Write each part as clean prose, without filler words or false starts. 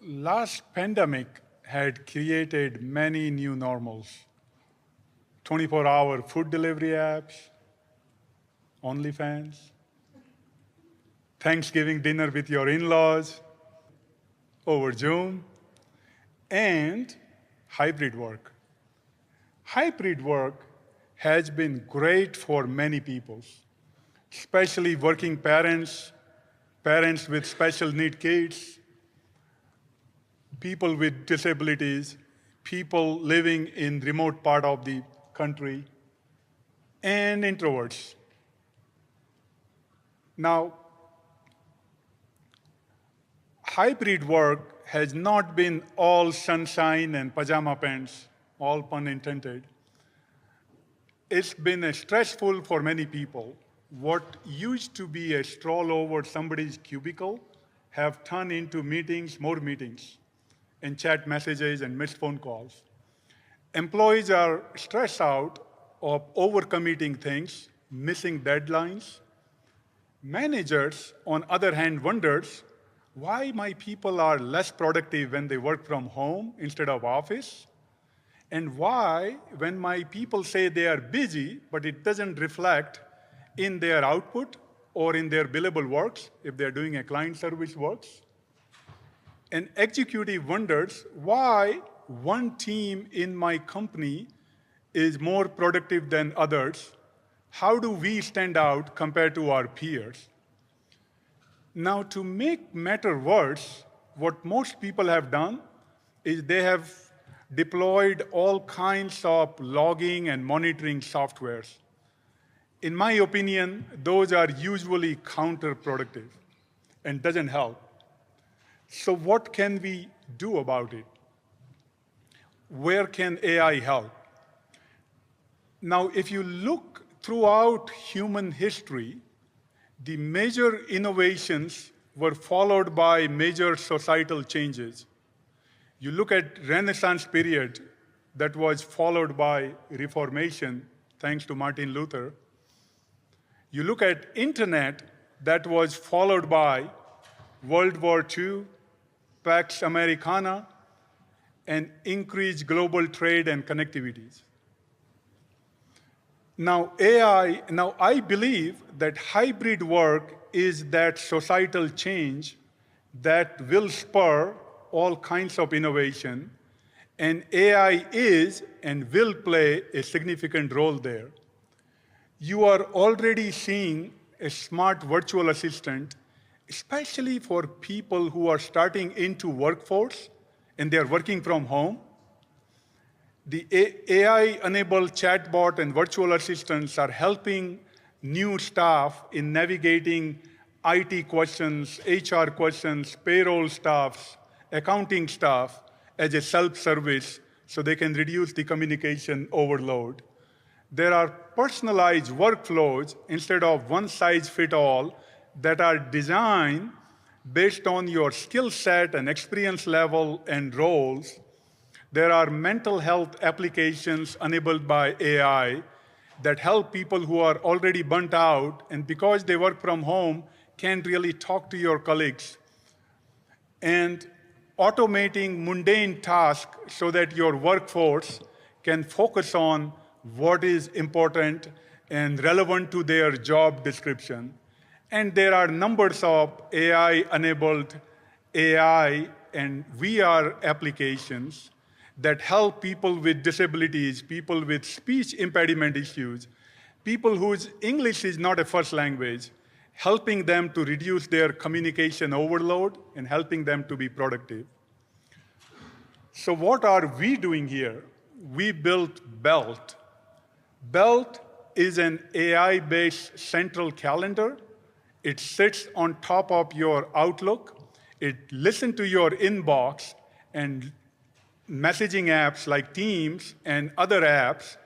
last pandemic had created many new normals. 24-hour food delivery apps, OnlyFans, Thanksgiving dinner with your in-laws over Zoom, and hybrid work. Hybrid work has been great for many people, especially working parents, parents with special need kids, people with disabilities, people living in remote part of the country, and introverts. Now, hybrid work has not been all sunshine and pajama pants, all pun intended. It's been stressful for many people. What used to be a stroll over somebody's cubicle have turned into meetings, more meetings, and chat messages and missed phone calls. Employees are stressed out of overcommitting things, missing deadlines. Managers, on the other hand, wonders why my people are less productive when they work from home instead of office, and why, when my people say they are busy, but it doesn't reflect in their output or in their billable works, if they're doing a client service works. An executive wonders why one team in my company is more productive than others. How do we stand out compared to our peers? Now, to make matter worse, what most people have done is they have deployed all kinds of logging and monitoring softwares. In my opinion, those are usually counterproductive and doesn't help. So what can we do about it? Where can AI help? Now, if you look throughout human history, the major innovations were followed by major societal changes. You look at Renaissance period, that was followed by Reformation, thanks to Martin Luther. You look at internet, that was followed by World War II, Pax Americana, and increased global trade and connectivities. Now, I believe that hybrid work is that societal change that will spur all kinds of innovation, and AI is and will play a significant role there. You are already seeing a smart virtual assistant, especially for people who are starting into workforce and they're working from home. The AI-enabled chatbot and virtual assistants are helping new staff in navigating IT questions, HR questions, payroll staffs, accounting staff as a self-service so they can reduce the communication overload. There are personalized workflows instead of one-size-fits-all that are designed based on your skill set and experience level and roles. There are mental health applications enabled by AI that help people who are already burnt out, and because they work from home, can't really talk to your colleagues. And automating mundane tasks so that your workforce can focus on what is important and relevant to their job description. And there are numbers of AI-enabled AI and VR applications that help people with disabilities, people with speech impediment issues, people whose English is not a first language, helping them to reduce their communication overload and helping them to be productive. So what are we doing here? We built Belt. Belt is an AI-based central calendar. It sits on top of your Outlook. It listens to your inbox and messaging apps like Teams and other apps,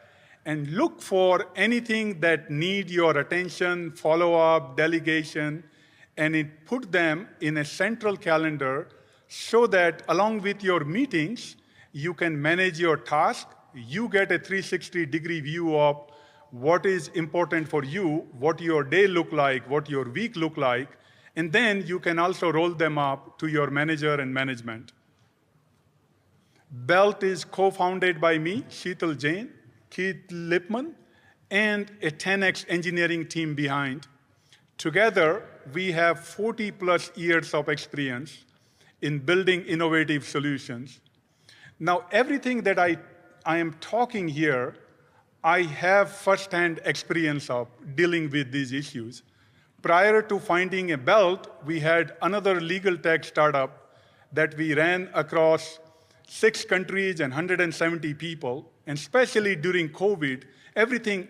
and look for anything that need your attention, follow-up, delegation, and it put them in a central calendar so that along with your meetings, you can manage your task. You get a 360-degree view of what is important for you, what your day look like, what your week look like, and then you can also roll them up to your manager and management. Belt is co-founded by me, Sheetal Jain, Keith Lipman, and a 10x engineering team behind. Together, we have 40 plus years of experience in building innovative solutions. Now, everything that I am talking here, I have firsthand experience of dealing with these issues. Prior to finding a Belt, we had another legal tech startup that we ran across 6 countries and 170 people, and especially during COVID,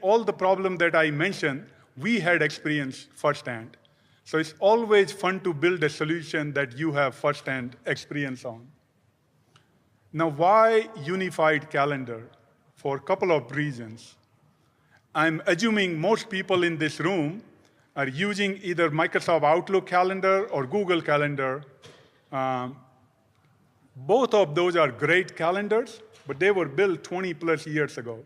all the problems that I mentioned, we had experienced firsthand. So it's always fun to build a solution that you have firsthand experience on. Now, why unified calendar? For a couple of reasons. I'm assuming most people in this room are using either Microsoft Outlook calendar or Google Calendar. Both of those are great calendars, but they were built 20 plus years ago.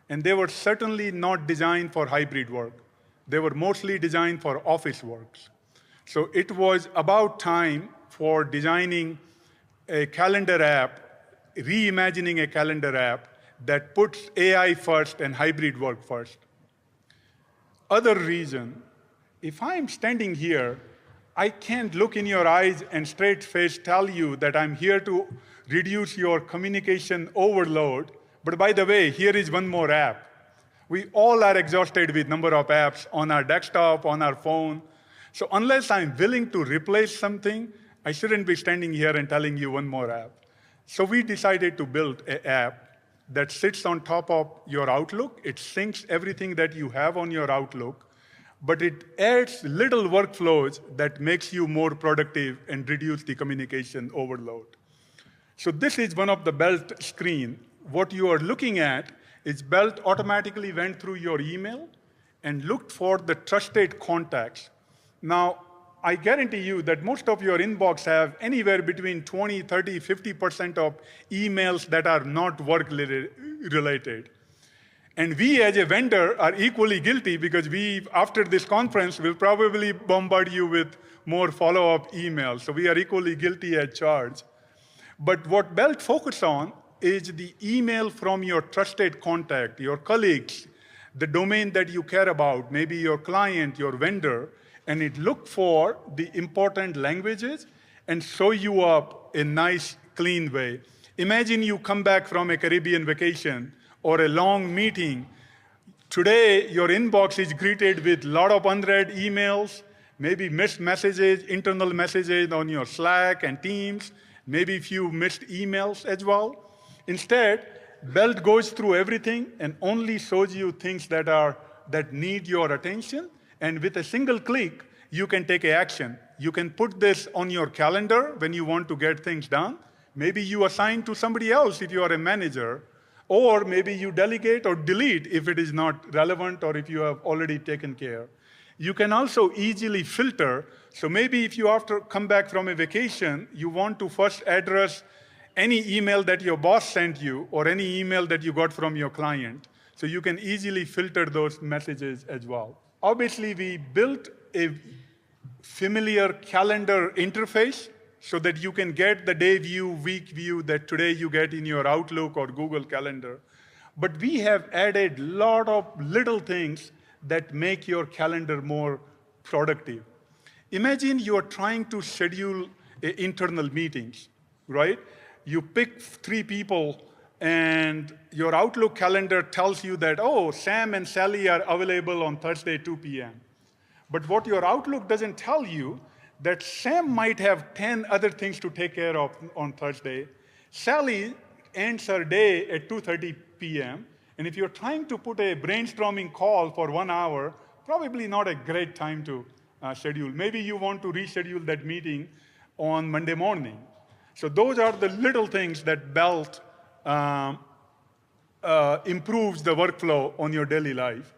And they were certainly not designed for hybrid work. They were mostly designed for office works. So it was about time for designing a calendar app, reimagining a calendar app that puts AI first and hybrid work first. Other reason, if I'm standing here, I can't look in your eyes and straight face tell you that I'm here to reduce your communication overload. But by the way, here is one more app. We all are exhausted with number of apps on our desktop, on our phone. So unless I'm willing to replace something, I shouldn't be standing here and telling you one more app. So we decided to build an app that sits on top of your Outlook. It syncs everything that you have on your Outlook, but it adds little workflows that makes you more productive and reduce the communication overload. So this is one of the Belt screen. What you are looking at is Belt automatically went through your email and looked for the trusted contacts. Now, I guarantee you that most of your inbox have anywhere between 20, 30, 50% of emails that are not work-related. And we as a vendor are equally guilty because we, after this conference, will probably bombard you with more follow-up emails. So we are equally guilty as charged. But what Belt focuses on is the email from your trusted contact, your colleagues, the domain that you care about, maybe your client, your vendor, and it look for the important languages and show you up in a nice, clean way. Imagine you come back from a Caribbean vacation or a long meeting. Today, your inbox is greeted with a lot of unread emails, maybe missed messages, internal messages on your Slack and Teams, maybe a few missed emails as well. Instead, Belt goes through everything and only shows you things that need your attention. And with a single click, you can take action. You can put this on your calendar when you want to get things done. Maybe you assign to somebody else if you are a manager, or maybe you delegate or delete if it is not relevant or if you have already taken care. You can also easily filter. So maybe if you come back from a vacation, you want to first address any email that your boss sent you or any email that you got from your client. So you can easily filter those messages as well. Obviously, we built a familiar calendar interface so that you can get the day view, week view that today you get in your Outlook or Google Calendar. But we have added a lot of little things that make your calendar more productive. Imagine you are trying to schedule internal meetings, right? You pick 3 people and your Outlook calendar tells you that, oh, Sam and Sally are available on Thursday, 2 p.m. But what your Outlook doesn't tell you, that Sam might have 10 other things to take care of on Thursday. Sally ends her day at 2:30 p.m. And if you're trying to put a brainstorming call for 1 hour, probably not a great time to schedule. Maybe you want to reschedule that meeting on Monday morning. So those are the little things that Belt improves the workflow on your daily life.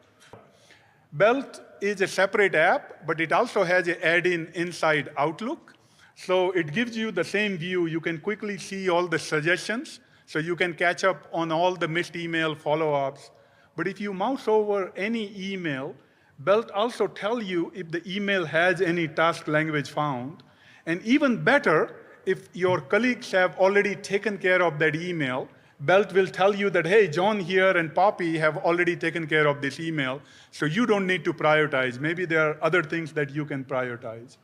Belt is a separate app, but it also has an add-in inside Outlook. So it gives you the same view. You can quickly see all the suggestions, so you can catch up on all the missed email follow-ups. But if you mouse over any email, Belt also tells you if the email has any task language found. And even better, if your colleagues have already taken care of that email, Belt will tell you that, hey, John here and Poppy have already taken care of this email, so you don't need to prioritize. Maybe there are other things that you can prioritize.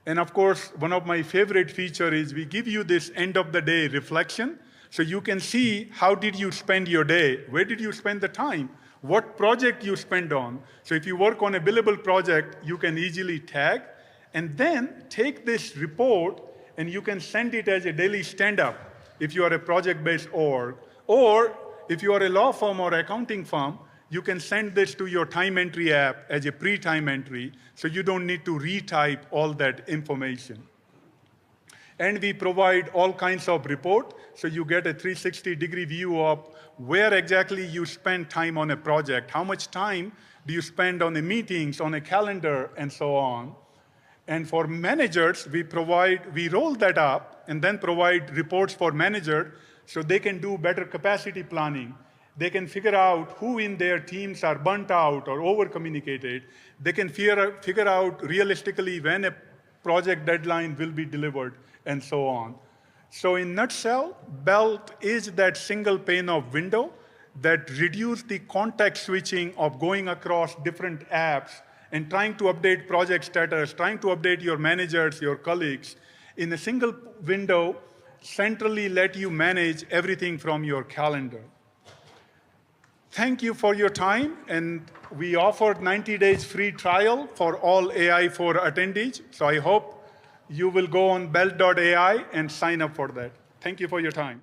And of course, one of my favorite features is we give you this end of the day reflection, so you can see how did you spend your day, where did you spend the time, what project you spent on. So if you work on a billable project, you can easily tag, and then take this report and you can send it as a daily stand-up if you are a project-based org. Or if you are a law firm or accounting firm, you can send this to your time entry app as a pre-time entry, so you don't need to retype all that information. And we provide all kinds of report, so you get a 360-degree view of where exactly you spend time on a project, how much time do you spend on the meetings, on a calendar, and so on. And for managers, we roll that up and then provide reports for managers so they can do better capacity planning. They can figure out who in their teams are burnt out or over-communicated. They can figure out realistically when a project deadline will be delivered, and so on. So in nutshell, Belt is that single pane of window that reduces the context switching of going across different apps and trying to update project status, trying to update your managers, your colleagues, in a single window, centrally let you manage everything from your calendar. Thank you for your time, and we offered 90 days free trial for all Ai4 attendees, so I hope you will go on belt.ai and sign up for that. Thank you for your time.